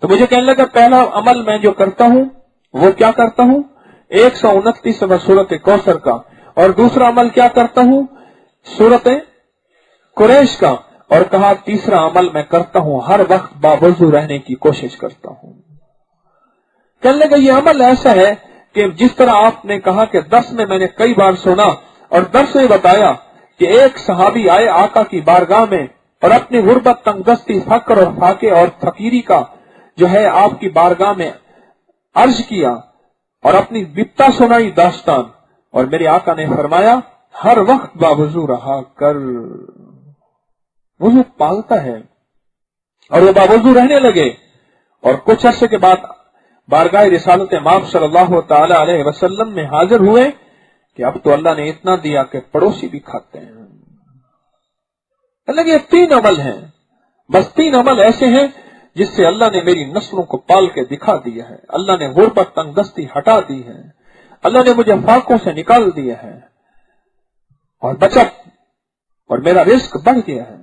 تو مجھے کہنے لگا پہلا عمل میں جو کرتا ہوں وہ کیا کرتا ہوں 129 سورت کوثر کا، اور دوسرا عمل کیا کرتا ہوں سورت قریش کا، اور کہا تیسرا عمل میں کرتا ہوں ہر وقت باوضو رہنے کی کوشش کرتا ہوں۔ کہنے لگا یہ عمل ایسا ہے کہ جس طرح آپ نے کہا کہ درس میں نے کئی بار سنا اور درس میں بتایا کہ ایک صحابی آئے آقا کی بارگاہ میں اور اپنی غربت، تنگدستی، فقر اور فاقے اور فقیری کا جو ہے آپ کی بارگاہ میں عرض کیا اور اپنی بپتا سنائی داستان، اور میرے آقا نے فرمایا ہر وقت باوضو رہا کر، وضو پالتا ہے، اور وہ باوضو رہنے لگے۔ اور کچھ عرصے کے بعد بارگاہ رسالت مآب صلی اللہ تعالی علیہ وسلم میں حاضر ہوئے کہ اب تو اللہ نے اتنا دیا کہ پڑوسی بھی کھاتے ہیں۔ اللہ یہ 3 عمل ہیں، بس 3 عمل ایسے ہیں جس سے اللہ نے میری نسلوں کو پال کے دکھا دیا ہے، اللہ نے غربت، تنگدستی ہٹا دی ہے، اللہ نے مجھے فاقوں سے نکال دیا ہے اور بچت، اور میرا رزق بڑھ گیا ہے۔